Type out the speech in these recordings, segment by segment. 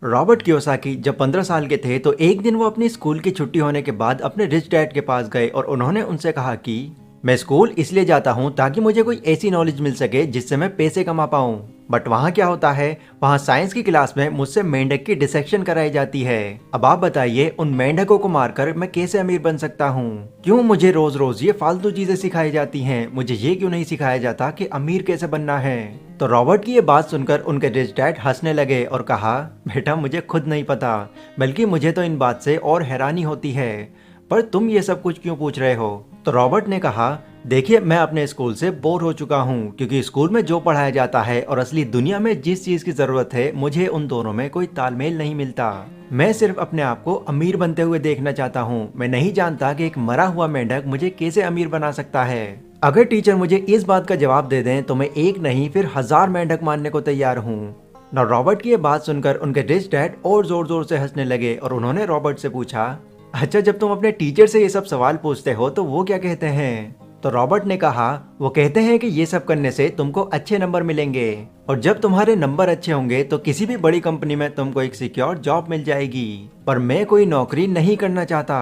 Robert Kiyosaki जब 15 साल के थे तो एक दिन वो अपनी स्कूल की छुट्टी होने के बाद अपने रिच डैड के पास गए और उन्होंने उनसे कहा कि मैं स्कूल इसलिए जाता हूँ ताकि मुझे कोई ऐसी नॉलेज मिल सके जिससे मैं पैसे कमा पाऊँ। बट वहाँ क्या होता है, वहाँ साइंस की क्लास में मुझसे मेंढक की डिसेक्शन कराई जाती है। अब आप बताइए उन मेंढकों को मारकर मैं कैसे अमीर बन सकता हूँ? क्यों मुझे रोज रोज ये फालतू चीजें सिखाई जाती हैं? मुझे ये क्यों नहीं सिखाया जाता कि अमीर कैसे बनना है? तो रॉबर्ट की ये बात सुनकर उनके रिच डैड हंसने लगे और कहा, बेटा मुझे खुद नहीं पता, बल्कि मुझे तो इन बात से और हैरानी होती है, पर तुम ये सब कुछ क्यों पूछ रहे हो? तो रॉबर्ट ने कहा, देखिए मैं अपने स्कूल से बोर हो चुका हूँ, क्योंकि स्कूल में जो पढ़ाया जाता है और असली दुनिया में जिस चीज की जरूरत है मुझे उन दोनों में कोई तालमेल नहीं मिलता। मैं सिर्फ अपने आप को अमीर बनते हुए देखना चाहता हूँ। मैं नहीं जानता कि एक मरा हुआ मेंढक मुझे कैसे अमीर बना सकता है। अगर टीचर मुझे इस बात का जवाब दे दें तो मैं एक नहीं फिर 1000 मेंढक मारने को तैयार हूँ। ना रॉबर्ट की ये बात सुनकर उनके रिच डैड और जोर जोर से हंसने लगे और उन्होंने रॉबर्ट से पूछा, अच्छा जब तुम अपने टीचर से ये सब सवाल पूछते हो तो वो क्या कहते हैं? तो रॉबर्ट ने कहा, वो कहते हैं कि ये सब करने से तुमको अच्छे नंबर मिलेंगे और जब तुम्हारे नंबर अच्छे होंगे तो किसी भी बड़ी कंपनी में तुमको एक सिक्योर जॉब मिल जाएगी। पर मैं कोई नौकरी नहीं करना चाहता।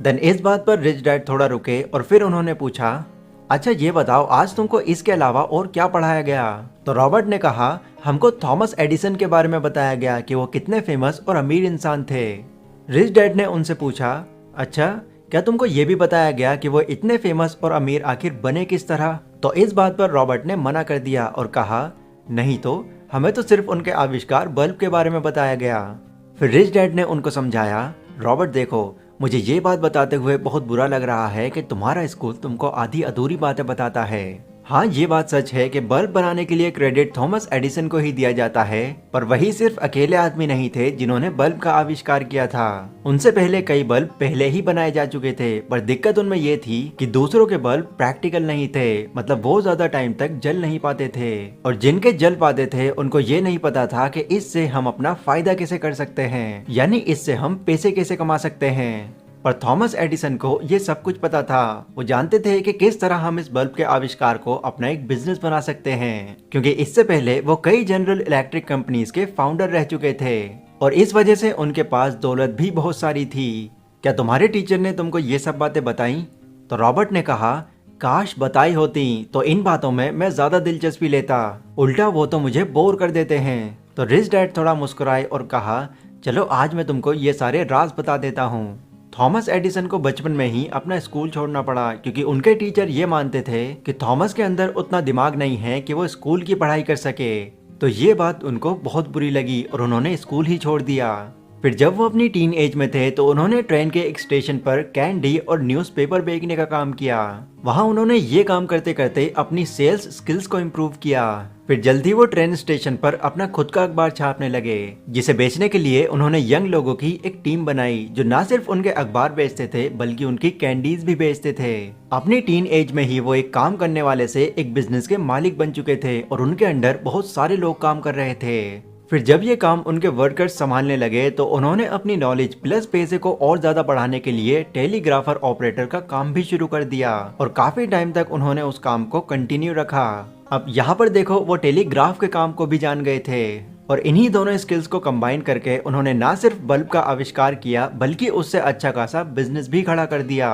देन इस बात पर रिच डैड थोड़ा रुके और फिर उन्होंने पूछा, अच्छा ये बताओ आज तुमको इसके अलावा और क्या पढ़ाया गया? तो रॉबर्ट ने कहा, हमको थॉमस एडिसन के बारे में बताया गया कि वो कितने फेमस और अमीर इंसान थे। रिच डैड ने उनसे पूछा, अच्छा क्या तुमको ये भी बताया गया कि वो इतने फेमस और अमीर आखिर बने किस तरह? तो इस बात पर रॉबर्ट ने मना कर दिया और कहा, नहीं तो हमें तो सिर्फ उनके आविष्कार बल्ब के बारे में बताया गया। फिर रिच डैड ने उनको समझाया, रॉबर्ट देखो मुझे ये बात बताते हुए बहुत बुरा लग रहा है कि तुम्हारा स्कूल तुमको आधी अधूरी बातें बताता है। हाँ ये बात सच है कि बल्ब बनाने के लिए क्रेडिट थॉमस एडिसन को ही दिया जाता है, पर वही सिर्फ अकेले आदमी नहीं थे जिन्होंने बल्ब का आविष्कार किया था। उनसे पहले कई बल्ब पहले ही बनाए जा चुके थे, पर दिक्कत उनमें ये थी कि दूसरों के बल्ब प्रैक्टिकल नहीं थे, मतलब वो ज्यादा टाइम तक जल नहीं पाते थे, और जिनके जल पाते थे उनको ये नहीं पता था कि इससे हम अपना फायदा कैसे कर सकते हैं, यानी इससे हम पैसे कैसे कमा सकते हैं। पर थॉमस एडिसन को ये सब कुछ पता था। वो जानते थे कि किस तरह हम इस बल्ब के आविष्कार को अपना एक बिजनेस बना सकते हैं, क्योंकि इससे पहले वो कई जनरल इलेक्ट्रिक कंपनीज के फाउंडर रह चुके थे और इस वजह से उनके पास दौलत भी बहुत सारी थी। क्या तुम्हारे टीचर ने तुमको ये सब बातें बताई? तो रॉबर्ट ने कहा, काश बताई होती तो इन बातों में मैं ज्यादा दिलचस्पी लेता, उल्टा वो तो मुझे बोर कर देते हैं। तो रिच डैड थोड़ा मुस्कुराए और कहा, चलो आज मैं तुमको ये सारे राज बता देता हूँ। थॉमस एडिसन को बचपन में ही अपना स्कूल छोड़ना पड़ा, क्योंकि उनके टीचर ये मानते थे कि थॉमस के अंदर उतना दिमाग नहीं है कि वो स्कूल की पढ़ाई कर सके। तो ये बात उनको बहुत बुरी लगी और उन्होंने स्कूल ही छोड़ दिया। फिर जब वो अपनी टीन एज में थे तो उन्होंने ट्रेन के एक स्टेशन पर कैंडी और न्यूज़पेपर बेचने का काम किया। वहाँ उन्होंने ये काम करते करते अपनी सेल्स स्किल्स को इम्प्रूव किया। फिर जल्दी वो ट्रेन स्टेशन पर अपना खुद का अखबार छापने लगे, जिसे बेचने के लिए उन्होंने यंग लोगों की एक टीम बनाई जो न सिर्फ उनके अखबार बेचते थे बल्कि उनकी कैंडीज भी बेचते थे। अपनी टीन एज में ही वो एक काम करने वाले से एक बिजनेस के मालिक बन चुके थे और उनके अंडर बहुत सारे लोग काम कर रहे थे। फिर जब ये काम उनके वर्कर्स संभालने लगे तो उन्होंने अपनी नॉलेज प्लस पैसे को और ज्यादा बढ़ाने के लिए टेलीग्राफर ऑपरेटर का काम भी शुरू कर दिया और काफी टाइम तक उन्होंने उस काम को कंटिन्यू रखा। अब यहाँ पर देखो वो टेलीग्राफ के काम को भी जान गए थे और इन्हीं दोनों स्किल्स को कंबाइन करके उन्होंने ना सिर्फ बल्ब का आविष्कार किया बल्कि उससे अच्छा खासा बिजनेस भी खड़ा कर दिया,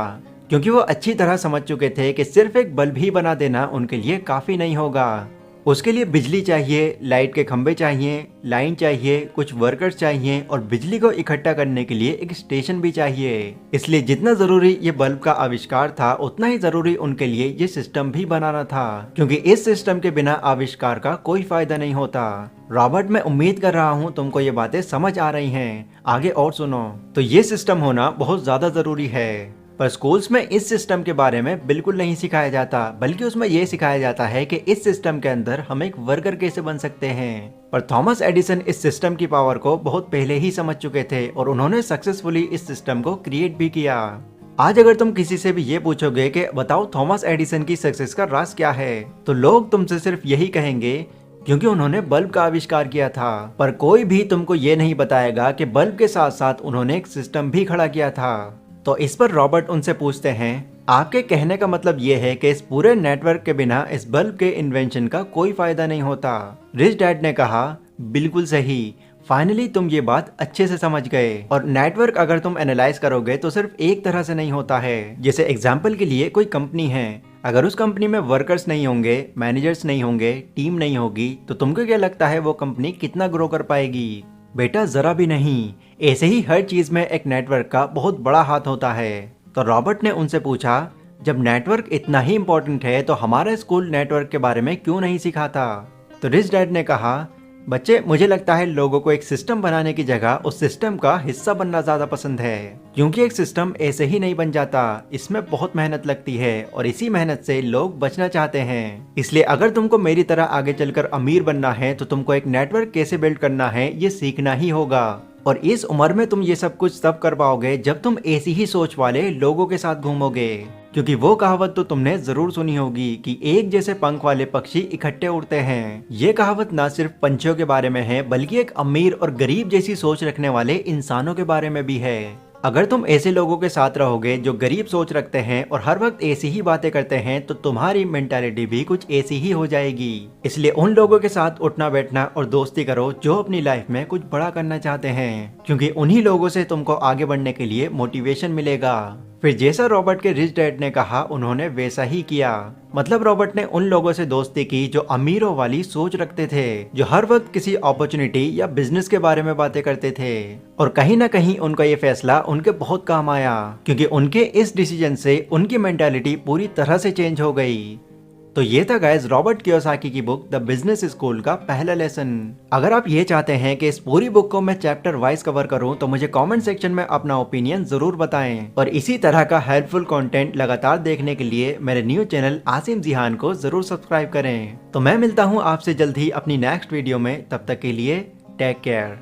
क्योंकि वो अच्छी तरह समझ चुके थे कि सिर्फ एक बल्ब ही बना देना उनके लिए काफी नहीं होगा। उसके लिए बिजली चाहिए, लाइट के खंभे चाहिए, लाइन चाहिए, कुछ वर्कर्स चाहिए और बिजली को इकट्ठा करने के लिए एक स्टेशन भी चाहिए। इसलिए जितना जरूरी ये बल्ब का आविष्कार था उतना ही जरूरी उनके लिए ये सिस्टम भी बनाना था, क्योंकि इस सिस्टम के बिना आविष्कार का कोई फायदा नहीं होता। रॉबर्ट मैं उम्मीद कर रहा हूँ तुमको ये बातें समझ आ रही हैं, आगे और सुनो। तो ये सिस्टम होना बहुत ज्यादा जरूरी है, पर स्कूल्स में इस सिस्टम के बारे में बिल्कुल नहीं सिखाया जाता, बल्कि उसमें यह सिखाया जाता है कि इस सिस्टम के अंदर हम एक वर्कर कैसे बन सकते हैं। पर थॉमस एडिसन इस सिस्टम की पावर को बहुत पहले ही समझ चुके थे और उन्होंने सक्सेसफुली इस सिस्टम को क्रिएट भी किया। आज अगर तुम किसी से भी ये पूछोगे कि बताओ थॉमस एडिसन की सक्सेस का राज क्या है, तो लोग तुमसे सिर्फ यही कहेंगे क्योंकि उन्होंने बल्ब का आविष्कार किया था। पर कोई भी तुमको ये नहीं बताएगा कि बल्ब के साथ साथ उन्होंने एक सिस्टम भी खड़ा किया था। तो इस पर रॉबर्ट उनसे पूछते हैं, आपके कहने का मतलब ये है कि इस पूरे नेटवर्क के बिना इस बल्ब के इन्वेंशन का कोई फायदा नहीं होता? रिच डैड ने कहा, बिल्कुल सही, फाइनली तुम ये बात अच्छे से समझ गए। और नेटवर्क अगर तुम एनालाइज करोगे तो सिर्फ एक तरह से नहीं होता है। जैसे एग्जाम्पल के लिए कोई कंपनी है, अगर उस कंपनी में वर्कर्स नहीं होंगे, मैनेजर्स नहीं होंगे, टीम नहीं होगी, तो तुमको क्या लगता है वो कंपनी कितना ग्रो कर पाएगी? बेटा जरा भी नहीं। ऐसे ही हर चीज में एक नेटवर्क का बहुत बड़ा हाथ होता है। तो रॉबर्ट ने उनसे पूछा, जब नेटवर्क इतना ही इम्पोर्टेंट है तो हमारा स्कूल नेटवर्क के बारे में क्यों नहीं सिखाता? तो रिच डैड ने कहा, बच्चे मुझे लगता है लोगों को एक सिस्टम बनाने की जगह उस सिस्टम का हिस्सा बनना ज्यादा पसंद है, क्योंकि एक सिस्टम ऐसे ही नहीं बन जाता, इसमें बहुत मेहनत लगती है और इसी मेहनत से लोग बचना चाहते हैं। इसलिए अगर तुमको मेरी तरह आगे चलकर अमीर बनना है तो तुमको एक नेटवर्क कैसे बिल्ड करना है ये सीखना ही होगा। और इस उम्र में तुम ये सब कुछ तब कर पाओगे जब तुम ऐसी ही सोच वाले लोगों के साथ घूमोगे, क्योंकि वो कहावत तो तुमने जरूर सुनी होगी कि एक जैसे पंख वाले पक्षी इकट्ठे उड़ते हैं। ये कहावत ना सिर्फ पंछियों के बारे में है बल्कि एक अमीर और गरीब जैसी सोच रखने वाले इंसानों के बारे में भी है। अगर तुम ऐसे लोगों के साथ रहोगे जो गरीब सोच रखते हैं और हर वक्त ऐसी ही बातें करते हैं तो तुम्हारी मेंटालिटी भी कुछ ऐसी ही हो जाएगी। इसलिए उन लोगों के साथ उठना बैठना और दोस्ती करो जो अपनी लाइफ में कुछ बड़ा करना चाहते हैं, क्योंकि उन्हीं लोगों से तुमको आगे बढ़ने के लिए मोटिवेशन मिलेगा। फिर जैसा रॉबर्ट के रिच डैड ने कहा उन्होंने वैसा ही किया। मतलब रॉबर्ट ने उन लोगों से दोस्ती की जो अमीरों वाली सोच रखते थे, जो हर वक्त किसी अपॉर्चुनिटी या बिजनेस के बारे में बातें करते थे। और कहीं ना कहीं उनका ये फैसला उनके बहुत काम आया, क्योंकि उनके इस डिसीजन से उनकी मेंटालिटी पूरी तरह से चेंज हो गई। तो ये था गाइस रॉबर्ट कियोसाकी की बुक द बिजनेस स्कूल का पहला लेसन। अगर आप ये चाहते हैं कि इस पूरी बुक को मैं चैप्टर वाइज कवर करूं तो मुझे कमेंट सेक्शन में अपना ओपिनियन जरूर बताएं। और इसी तरह का हेल्पफुल कंटेंट लगातार देखने के लिए मेरे न्यू चैनल आसिम जिहान को जरूर सब्सक्राइब करें। तो मैं मिलता हूँ आपसे जल्द ही अपनी नेक्स्ट वीडियो में, तब तक के लिए टेक केयर।